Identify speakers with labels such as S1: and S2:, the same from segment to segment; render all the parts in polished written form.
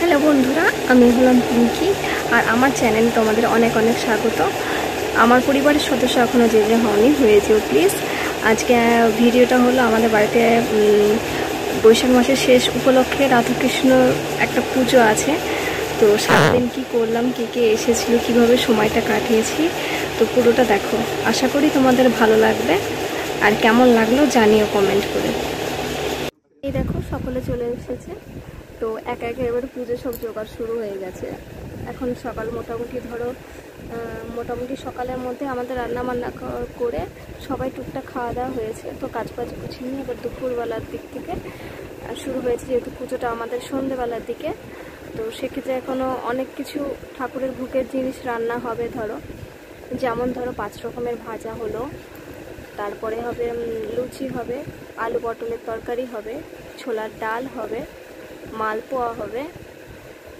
S1: Hello বন্ধুরা, আমি হলাম পিঙ্কি আর আমার চ্যানেলে তোমাদের অনেক অনেক স্বাগত। আমার পরিবারের সদস্য এখনও যে হয়নি, হয়েছেও প্লিজ। আজকে ভিডিওটা হলো আমাদের বাড়িতে বৈশাখ মাসের শেষ উপলক্ষে রাধাকৃষ্ণ একটা পুজো আছে। তো সারাদিন কী করলাম, কে কে এসেছিলো, কীভাবে সময়টা কাটিয়েছি, তো পুরোটা দেখো। আশা করি তোমাদের ভালো লাগবে, আর কেমন লাগলো জানিও কমেন্ট করে। এই দেখো সকলে চলে এসেছে। তো একে একে এবার পুজো সব জোগাড় শুরু হয়ে গেছে। এখন সকাল মোটামুটি সকালের মধ্যে আমাদের রান্না বান্না করে সবাই টুকটাক খাওয়া দাওয়া হয়েছে। তো কাজ গুছিয়ে নিয়ে এবার দুপুরবেলার দিক থেকে শুরু হয়েছে, যেহেতু পুজোটা আমাদের সন্ধ্যেবেলার দিকে। তো সেক্ষেত্রে এখনও অনেক কিছু ঠাকুরের ভোগের জিনিস রান্না হবে। যেমন 5 রকমের ভাজা হলো, তারপরে হবে লুচি হবে, আলু পটলের তরকারি হবে, ছোলার ডাল হবে, মালপোয়া হবে।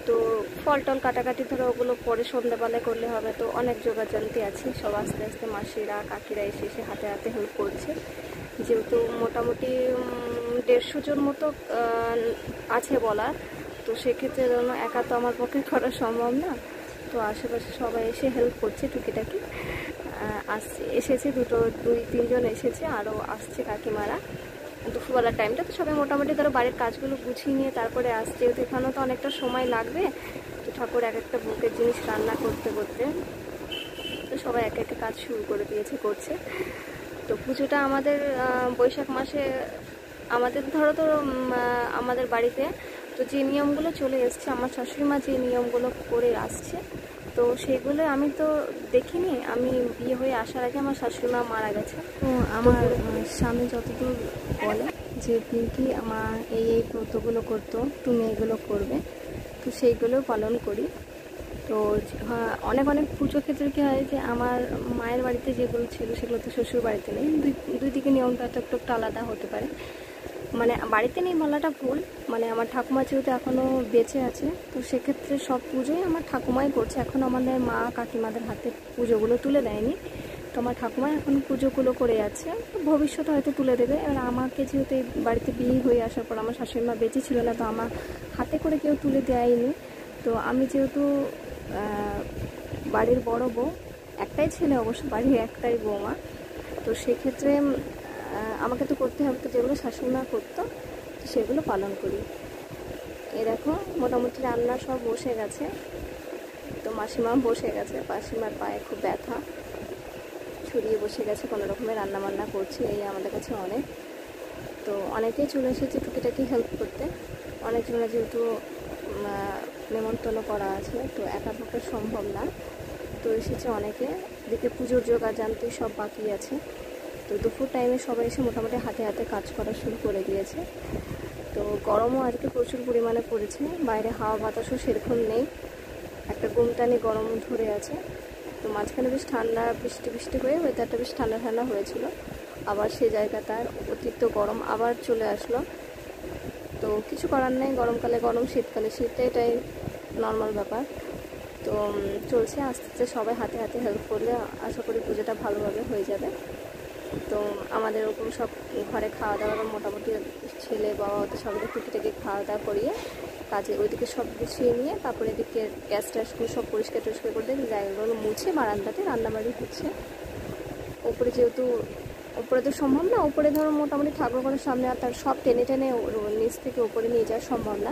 S1: তো ফল টল কাটাকাটি ওগুলো পরে সন্ধ্যাবেলায় করলে হবে। তো অনেক জোগাড়যন্ত্রী আছে, সব আস্তে আস্তে মাসিরা কাকিরা এসে হাতে হাতে হেল্প করছে। যেহেতু মোটামুটি 150 জন মতো আছে বলার, তো সেক্ষেত্রে যেন একা তো আমার পক্ষে করা সম্ভব না। তো আশেপাশে সবাই এসে হেল্প করছে টুকিটাকি। এসেছে 2-3 জন এসেছে, আরও আসছে কাকিমারা। দুপুরবেলার টাইমটা তো সবাই মোটামুটি বাড়ির কাজগুলো গুছিয়ে নিয়ে তারপরে আসছে। যেহেতু এখানেও তো অনেকটা সময় লাগবে, তো ঠাকুর এক একটা ভোগের জিনিস রান্না করতে করতে তো সবাই এক একটা কাজ শুরু করে করছে। তো পুজোটা আমাদের বৈশাখ মাসে আমাদের আমাদের বাড়িতে তো যে নিয়মগুলো চলে এসছে, আমার শাশুড়ি মা যে নিয়মগুলো করে আসছে, তো সেগুলো আমি তো দেখিনি। আমি বিয়ে হয়ে আসার আগে আমার শাশুড়ি মা মারা গেছে। তো আমার স্বামী যতদূর বলে যে পিঙ্কি আমার এই ব্রতগুলো করতো, তুমি এগুলো করবে, তো সেইগুলো পালন করি। তো অনেক পুজো ক্ষেত্রে কী হয় যে আমার মায়ের বাড়িতে যেগুলো ছিল সেগুলো তো শ্বশুর বাড়িতে নেই। দুই দিকে নিয়মটা একটু আলাদা হতে পারে। মানে বাড়িতে নেই বলাটা ভুল, মানে আমার ঠাকুমা যেহেতু এখনও বেঁচে আছে, তো সেক্ষেত্রে সব পুজোই আমার ঠাকুমাই করছে। এখন আমাদের মা কাকিমাদের হাতে পুজোগুলো তুলে দেয়নি, তো আমার ঠাকুমাই এখন পুজোগুলো করে যাচ্ছে। ভবিষ্যতে হয়তো তুলে দেবে। এবার আমাকে যেহেতু এই বাড়িতে বিয়ে হয়ে আসার পর আমার শাশুড়ি মা বেঁচে ছিল না, তো আমার হাতে করে কেউ তুলে দেয়নি। তো আমি যেহেতু বাড়ির বড় বউ, একটাই ছেলে অবশ্য, বাড়ির একটাই বৌমা, তো সেক্ষেত্রে আমাকে তো করতে হবে। তো যেগুলো শাশুড়ি মা করতো সেগুলো পালন করি। এ দেখো মোটামুটি রান্না সব বসে গেছে। তো মাসিমা বসে গেছে, মাসিমার পায়ে খুব ব্যথা, ছড়িয়ে বসে গেছে, কোনো রকমের রান্না বান্না করছে। এই আমাদের কাছে অনেক। তো অনেকেই চলে এসেছে টুকিটাকি হেল্প করতে। অনেকজনের যেহেতু নেমন্তন্ন করা আছে, তো একা পক্ষে সম্ভব না, তো এসেছে অনেকে। এদিকে পুজোর জোগাড় জানতে সব বাকি আছে। তো দুপুর টাইমে সবাই এসে মোটামুটি হাতে হাতে কাজ করা শুরু করে দিয়েছে। তো গরমও আজকে প্রচুর পরিমাণে পড়েছে, বাইরে হাওয়া বাতাসও সেরকম নেই, একটা গুমটানি গরম ধরে আছে। তো মাঝখানে বেশ ঠান্ডা বৃষ্টি হয়ে ওয়েদারটা বেশ ঠান্ডা হয়েছিল। আবার সে জায়গা তার অতিরিক্ত গরম আবার চলে আসলো। তো কিছু করার নেই, গরমকালে গরম, শীতকালে শীত, এটাই নর্মাল ব্যাপার। তো চলছে আস্তে আস্তে, সবাই হাতে হাতে হেল্প করলে আশা করি পুজোটা ভালোভাবে হয়ে যাবে। তো আমাদের ওরকম সব ঘরে খাওয়া দাওয়া মোটামুটি ছেলে বাবা ওদের সবাই টুকিটাকি খাওয়া দাওয়া করিয়ে কাজে ওইদিকে সব গুছিয়ে নিয়ে তারপরে এদিকে গ্যাস ট্যাসগুলো সব পরিষ্কার করে দিয়ে জায়গাগুলো মুছে বারান্দাতে রান্নাবাড়ি হচ্ছে। ওপরে যেহেতু ওপরে তো সম্ভব না, ওপরে মোটামুটি ঠাকুরঘরের সামনে আর তার সব টেনে নিচ থেকে ওপরে নিয়ে যাওয়া সম্ভব না।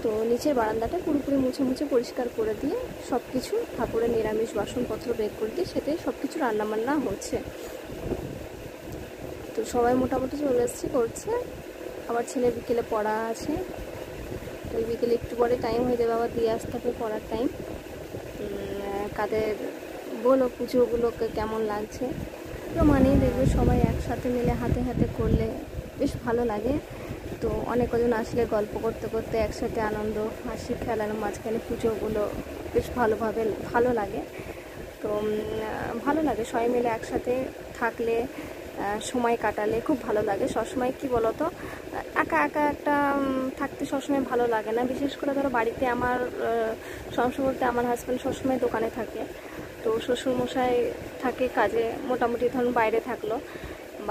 S1: তো নিচের বারান্দাটা পুরোপুরি মুছে পরিষ্কার করে দিয়ে সব কিছু ঠাকুরের নিরামিষ বাসনপত্র বের করে দিয়ে সেটাই সব কিছু রান্নাবান্না হচ্ছে। তো সবাই মোটামুটি চলে এসছে করছে। আবার ছেলে বিকেলে পড়া আছে, ওই বিকেলে একটু পরে টাইম হয়ে যাবে, আবার দিয়ে আসতে হবে পড়ার টাইম। কাদের বলো পুজোগুলোকে কেমন লাগছে? তো মানেই দেখবে সবাই একসাথে মিলে হাতে হাতে করলে বেশ ভালো লাগে। তো অনেক কজন আসলে গল্প করতে করতে একসাথে আনন্দ হাসি খেলার মাঝখানে পুজোগুলো বেশ ভালো লাগে। তো ভালো লাগে সবাই মিলে একসাথে থাকলে, সময় কাটালে খুব ভালো লাগে। সবসময় কি বলতো, একা একটা থাকতে সবসময় ভালো লাগে না। বিশেষ করে বাড়িতে আমার সংসার বলতে আমার হাজব্যান্ড সবসময় দোকানে থাকে, তো শ্বশুরমশাই থাকে কাজে, মোটামুটি বাইরে থাকলো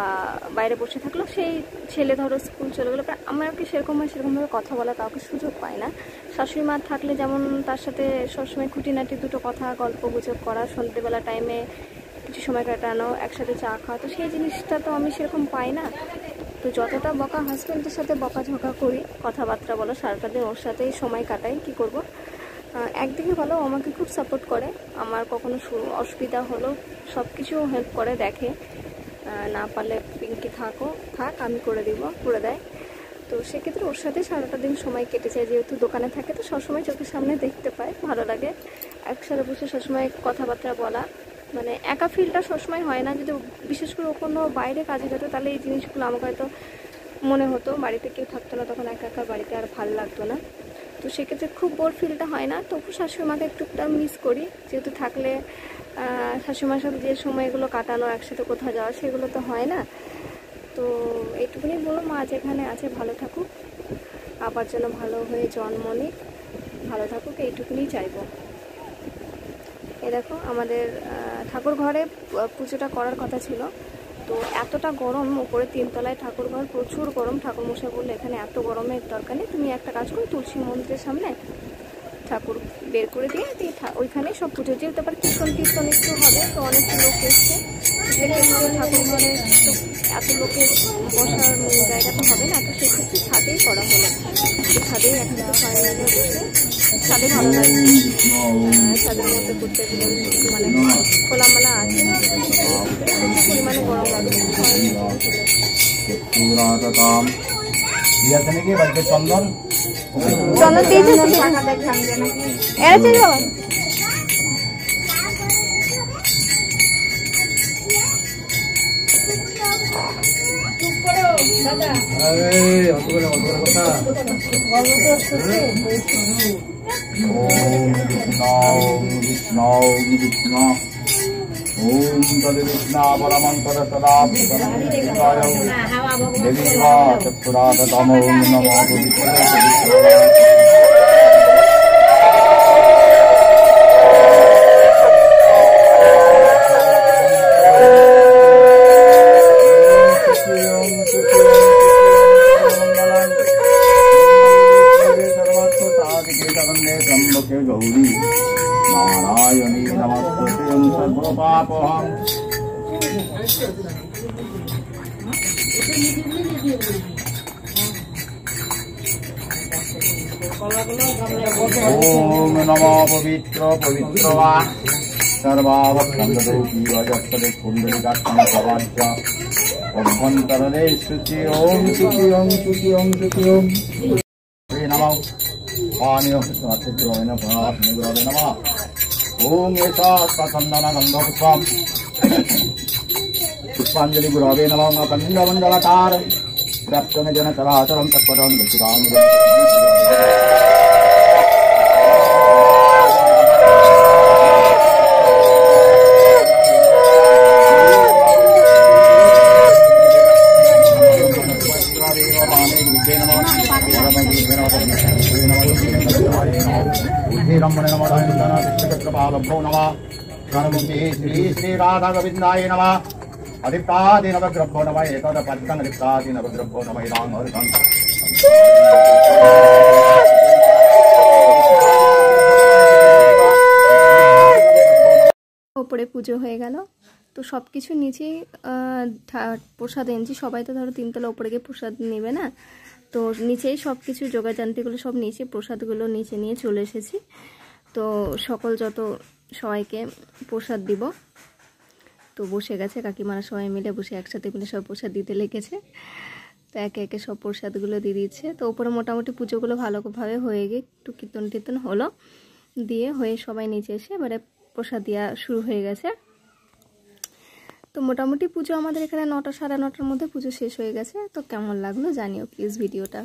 S1: বা বাইরে বসে থাকলো, সেই ছেলে ধরো স্কুল চলে গেলো, আমাকে সেরকমভাবে কথা বলা কাউকে সুযোগ পায় না। শাশুড়ি মা থাকলে যেমন তার সাথে সবসময় খুঁটিনাটি দুটো কথা গল্প গুজব করা, সন্ধ্যেবেলা টাইমে কিছু সময় কাটানো, একসাথে চা খাওয়া, তো সেই জিনিসটা তো আমি সেরকম পাই না। তো যতটা বকা হাজব্যান্ডের সাথে বকাঝকা করি, কথাবার্তা বলো, সারাটা দিন ওর সাথেই সময় কাটাই, কি করব। একদিকে বলো আমাকে খুব সাপোর্ট করে, আমার কখনো অসুবিধা হলো সব কিছু হেল্প করে, দেখে না পারলে পিঙ্কি থাক আমি করে দেয়। তো সেক্ষেত্রে ওর সাথে সারাটা দিন সময় কেটে যায়, যেহেতু দোকানে থাকে তো সবসময় চোখের সামনে দেখতে পায়, ভালো লাগে একসাথে বসে সবসময় কথাবার্তা বলা। মানে একা ফিলটা সবসময় হয় না, যদি বিশেষ করে কোনো বাইরে কাজে যেত তাহলে এই জিনিসগুলো আমাকে হয়তো মনে হতো, বাড়িতে কেউ থাকতো না তখন একা একা বাড়িতে আর ভালো লাগতো না। তো সেক্ষেত্রে খুব বোর ফিলটা হয় না, তবু শাশুড়িমাকে একটুটা মিস করি, যেহেতু থাকলে শাশুড়িমার সাথে যে সময়গুলো কাটানো, একসাথে কোথাও যাওয়া, সেগুলো তো হয় না। তো এইটুকুনি বলো, মা যেখানে আছে ভালো থাকুক, আবার যেন ভালো হয়ে জন্ম নিক, ভালো থাকুক, এইটুকুনি চাইবো। এ দেখো আমাদের ঠাকুর ঘরে পুজোটা করার কথা ছিল, তো এতটা গরম, উপরে 3 তলায় ঠাকুর ঘর, প্রচুর গরম। ঠাকুর মশাই বললে এখানে এত গরমের দরকার নেই, তুমি একটা কাজ করো, তুলসী মন্দিরের সামনে ঠাকুর বের করে দিয়ে ওইখানে সব পুজো, যেহেতু আবার কীর্তন একটু হবে, তো অনেক লোক এসছে, ঠাকুর ঘরে তো এত লোকের বসার জায়গা তো হবে না, তো সেক্ষেত্রে ছাদেই করা হলো। ছাদেই একটা ফাইনাল বসে, ছাদে ভালো লাগছে, ছাদের মধ্যে করতে মানে খোলামেলা আছে, প্রচুর পরিমাণে গরম লাগছে। চন্দন
S2: ओम तद्विष्णा परमंतर सदा देवीवा चक्षुरातम ओम नमो गौरी नारायणी नमस्ते सर्वपापहं ओम नमो पवित्रवा सर्वावक्षन्दोकी वजस्तदे कुण्डलिकाक्षणप्रवाच्य अभ्यन्तरणे शुचि ओम शुचि ओम शुचि ओम शुचि ओम श्री नमः पानीय स्वात्रित्वेन गुरवे नमः ओम एकास्पन्दन गन्धपुष्पं पुष्पाञ्जलि गुरवे नमः कण्डमण्डलकार व्याप्तन जन चराचरं तत्परं दर्शितामि श्री राधा गोविंदाय नमः अधिपादि नवग्रभो नमः एतद पद्मं अधिपादि नवग्रभो नमः राम और राम
S1: ওপরে পুজো হয়ে গেল, তো সব কিছু নিচেই প্রসাদ এনেছি, সবাই তো ধরো 3 তলা উপরে গিয়ে প্রসাদ নেবে না, তো নিচেই সব কিছু যোগাযান্ত্রীগুলো সব নিচে, প্রসাদগুলো নিচে নিয়ে চলে এসেছি। তো যত সবাইকে প্রসাদ দিব, তো বসে গেছে কাকিমারা সবাই মিলে বসে একসাথে মিলে সব প্রসাদ দিতে লেগেছে, তো একে একে সব প্রসাদগুলো দিয়ে দিচ্ছে। তো উপরে মোটামুটি পুজোগুলো ভালোভাবে হয়ে গিয়ে একটু কীর্তন হলো, দিয়ে হয়ে সবাই নিচে এসে এবারে প্রসাদ দেওয়া শুরু হয়ে গেছে। তো মোটামুটি পুজো আমাদের এখানে 9টা সাড়ে 9টার মধ্যে পুজো শেষ হয়ে গেছে। তো কেমন লাগলো জানিও প্লিজ ভিডিওটা।